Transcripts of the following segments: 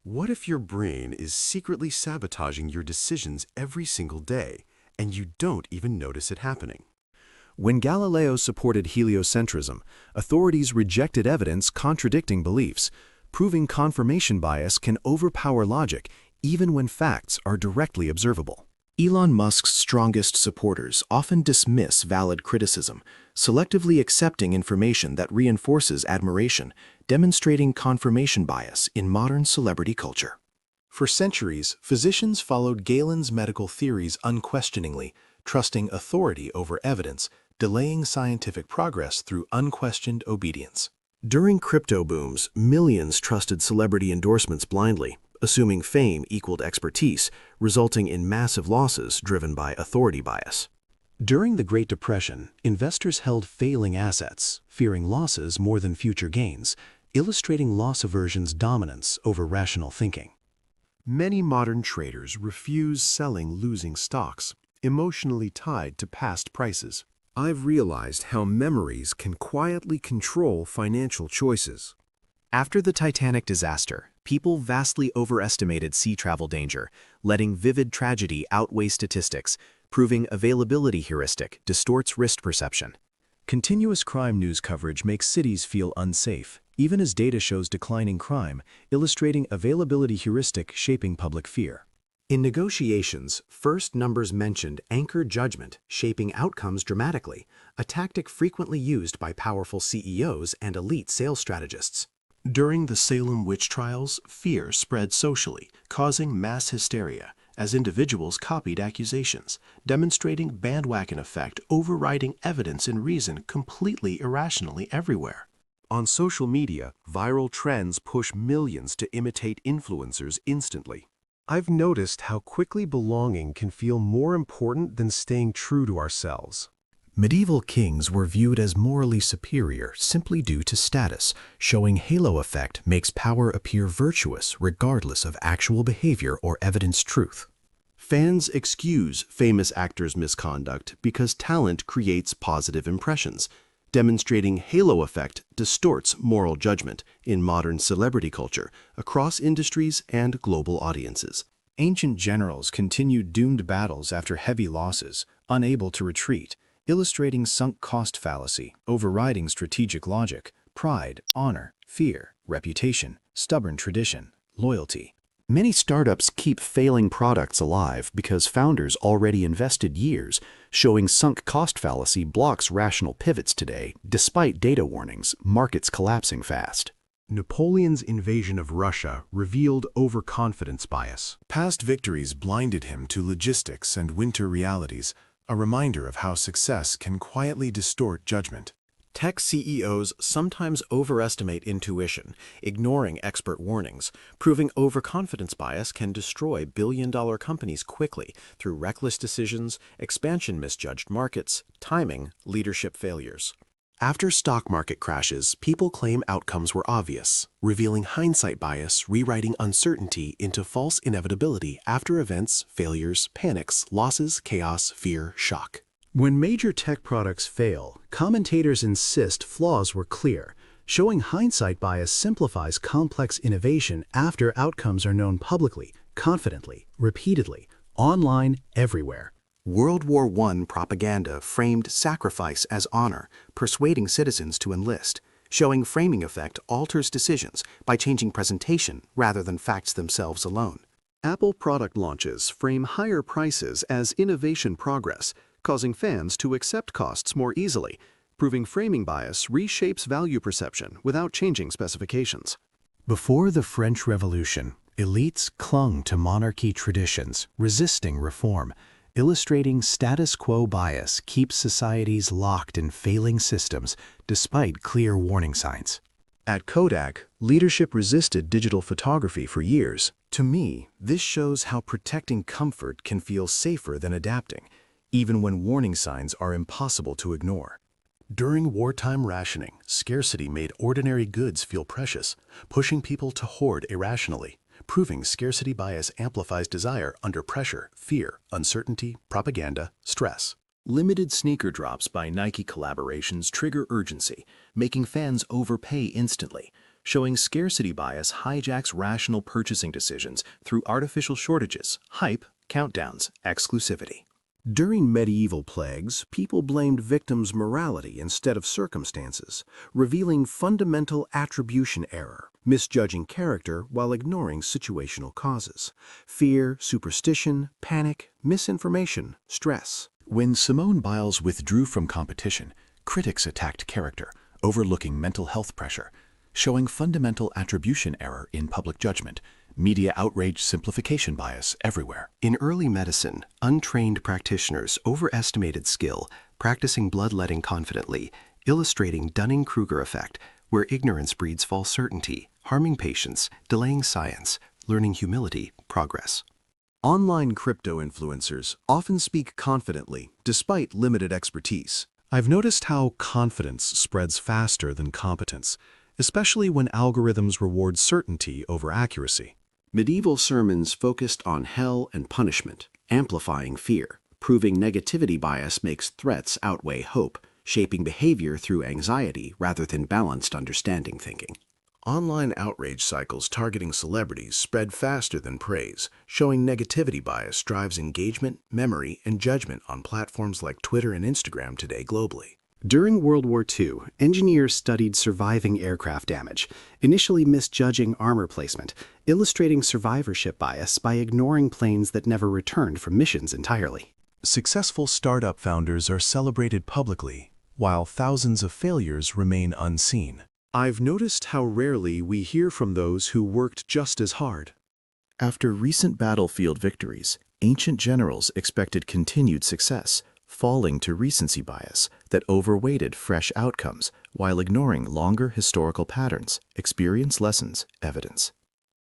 What if your brain is secretly sabotaging your decisions every single day, and you don't even notice it happening? When Galileo supported heliocentrism, authorities rejected evidence contradicting beliefs, proving confirmation bias can overpower logic even when facts are directly observable. Elon Musk's strongest supporters often dismiss valid criticism, selectively accepting information that reinforces admiration, demonstrating confirmation bias in modern celebrity culture. For centuries, physicians followed Galen's medical theories unquestioningly, trusting authority over evidence, delaying scientific progress through unquestioned obedience. During crypto booms, millions trusted celebrity endorsements blindly, assuming fame equaled expertise, resulting in massive losses driven by authority bias. During the Great Depression, investors held failing assets, fearing losses more than future gains, illustrating loss aversion's dominance over rational thinking. Many modern traders refuse selling losing stocks, emotionally tied to past prices. I've realized how memories can quietly control financial choices. After the Titanic disaster, people vastly overestimated sea travel danger, letting vivid tragedy outweigh statistics, proving availability heuristic distorts risk perception. Continuous crime news coverage makes cities feel unsafe, even as data shows declining crime, illustrating availability heuristic shaping public fear. In negotiations, first numbers mentioned anchor judgment, shaping outcomes dramatically, a tactic frequently used by powerful CEOs and elite sales strategists. During the Salem witch trials, fear spread socially, causing mass hysteria, as individuals copied accusations, demonstrating bandwagon effect overriding evidence and reason completely irrationally everywhere. On social media, viral trends push millions to imitate influencers instantly. I've noticed how quickly belonging can feel more important than staying true to ourselves. Medieval kings were viewed as morally superior simply due to status, showing halo effect makes power appear virtuous regardless of actual behavior or evidenced truth. Fans excuse famous actors' misconduct because talent creates positive impressions. Demonstrating halo effect distorts moral judgment in modern celebrity culture across industries and global audiences. Ancient generals continued doomed battles after heavy losses, unable to retreat, illustrating sunk cost fallacy, overriding strategic logic, pride, honor, fear, reputation, stubborn tradition, loyalty. Many startups keep failing products alive because founders already invested years, showing sunk cost fallacy blocks rational pivots today, despite data warnings, markets collapsing fast. Napoleon's invasion of Russia revealed overconfidence bias. Past victories blinded him to logistics and winter realities, a reminder of how success can quietly distort judgment. Tech CEOs sometimes overestimate intuition, ignoring expert warnings, proving overconfidence bias can destroy billion-dollar companies quickly through reckless decisions, expansion misjudged markets, timing, leadership failures. After stock market crashes, people claim outcomes were obvious, revealing hindsight bias, rewriting uncertainty into false inevitability after events, failures, panics, losses, chaos, fear, shock. When major tech products fail, commentators insist flaws were clear, showing hindsight bias simplifies complex innovation after outcomes are known publicly, confidently, repeatedly, online, everywhere. World War I propaganda framed sacrifice as honor, persuading citizens to enlist, showing framing effect alters decisions by changing presentation rather than facts themselves alone. Apple product launches frame higher prices as innovation progress, causing fans to accept costs more easily, proving framing bias reshapes value perception without changing specifications. Before the French Revolution, elites clung to monarchy traditions, resisting reform, illustrating status quo bias keeps societies locked in failing systems despite clear warning signs. At Kodak, leadership resisted digital photography for years. To me, this shows how protecting comfort can feel safer than adapting, even when warning signs are impossible to ignore. During wartime rationing, scarcity made ordinary goods feel precious, pushing people to hoard irrationally, proving scarcity bias amplifies desire under pressure, fear, uncertainty, propaganda, stress. Limited sneaker drops by Nike collaborations trigger urgency, making fans overpay instantly, showing scarcity bias hijacks rational purchasing decisions through artificial shortages, hype, countdowns, exclusivity. During medieval plagues, people blamed victims' morality instead of circumstances, revealing fundamental attribution error, misjudging character while ignoring situational causes. Fear, superstition, panic, misinformation, stress. When Simone Biles withdrew from competition, critics attacked character, overlooking mental health pressure, showing fundamental attribution error in public judgment, media outrage simplification bias everywhere. In early medicine, untrained practitioners overestimated skill, practicing bloodletting confidently, illustrating Dunning-Kruger effect, where ignorance breeds false certainty, harming patients, delaying science, learning humility, progress. Online crypto influencers often speak confidently despite limited expertise. I've noticed how confidence spreads faster than competence, especially when algorithms reward certainty over accuracy. Medieval sermons focused on hell and punishment, amplifying fear, proving negativity bias makes threats outweigh hope, shaping behavior through anxiety rather than balanced understanding thinking. Online outrage cycles targeting celebrities spread faster than praise, showing negativity bias drives engagement, memory, and judgment on platforms like Twitter and Instagram today globally. During World War II, engineers studied surviving aircraft damage, initially misjudging armor placement, illustrating survivorship bias by ignoring planes that never returned from missions entirely. Successful startup founders are celebrated publicly, while thousands of failures remain unseen. I've noticed how rarely we hear from those who worked just as hard. After recent battlefield victories, ancient generals expected continued success, falling to recency bias that overweighted fresh outcomes while ignoring longer historical patterns, experience lessons, evidence.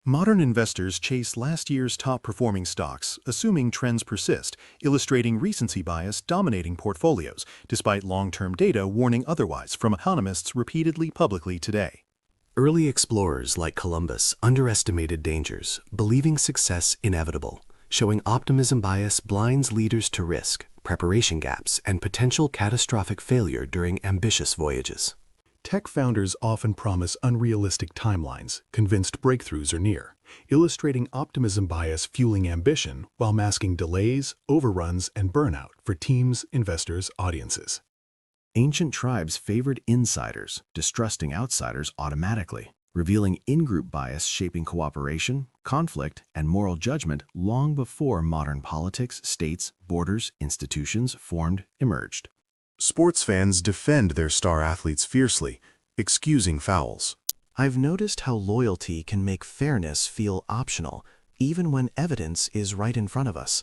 Modern investors chase last year's top-performing stocks, assuming trends persist, illustrating recency bias dominating portfolios, despite long-term data warning otherwise from economists repeatedly publicly today. Early explorers like Columbus underestimated dangers, believing success inevitable, showing optimism bias blinds leaders to risk, preparation gaps, and potential catastrophic failure during ambitious voyages. Tech founders often promise unrealistic timelines, convinced breakthroughs are near, illustrating optimism bias fueling ambition while masking delays, overruns, and burnout for teams, investors, audiences. Ancient tribes favored insiders, distrusting outsiders automatically, revealing in-group bias shaping cooperation, conflict, and moral judgment long before modern politics, states, borders, institutions emerged. Sports fans defend their star athletes fiercely, excusing fouls. I've noticed how loyalty can make fairness feel optional, even when evidence is right in front of us.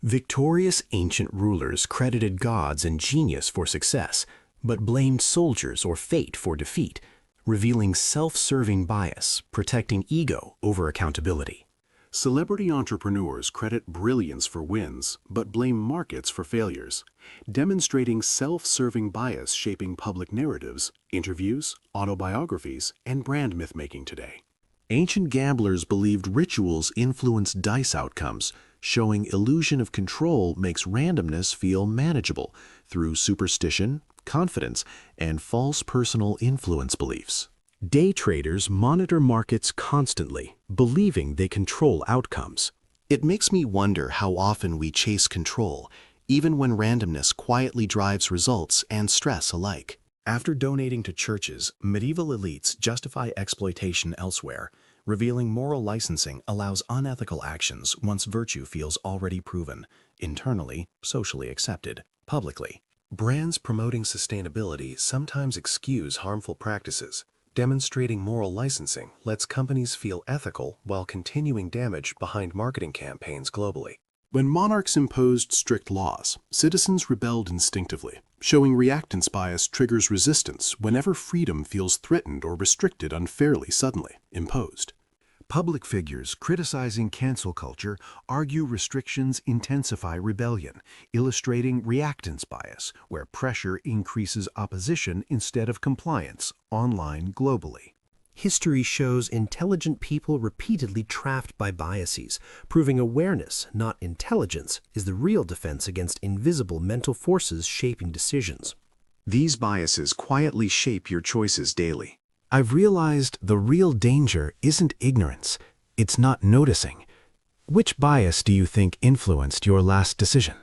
Victorious ancient rulers credited gods and genius for success, but blamed soldiers or fate for defeat, revealing self-serving bias, protecting ego over accountability. Celebrity entrepreneurs credit brilliance for wins, but blame markets for failures, demonstrating self-serving bias shaping public narratives, interviews, autobiographies, and brand myth-making today. Ancient gamblers believed rituals influence dice outcomes, showing illusion of control makes randomness feel manageable through superstition, confidence, and false personal influence beliefs. Day traders monitor markets constantly, believing they control outcomes. It makes me wonder how often we chase control, even when randomness quietly drives results and stress alike. After donating to churches, medieval elites justify exploitation elsewhere, revealing moral licensing allows unethical actions once virtue feels already proven, internally, socially accepted, publicly. Brands promoting sustainability sometimes excuse harmful practices. Demonstrating moral licensing lets companies feel ethical while continuing damage behind marketing campaigns globally. When monarchs imposed strict laws, citizens rebelled instinctively, showing reactance bias triggers resistance whenever freedom feels threatened or restricted unfairly suddenly imposed. Public figures criticizing cancel culture argue restrictions intensify rebellion, illustrating reactance bias, where pressure increases opposition instead of compliance, online globally. History shows intelligent people repeatedly trapped by biases, proving awareness, not intelligence, is the real defense against invisible mental forces shaping decisions. These biases quietly shape your choices daily. I've realized the real danger isn't ignorance, it's not noticing. Which bias do you think influenced your last decision?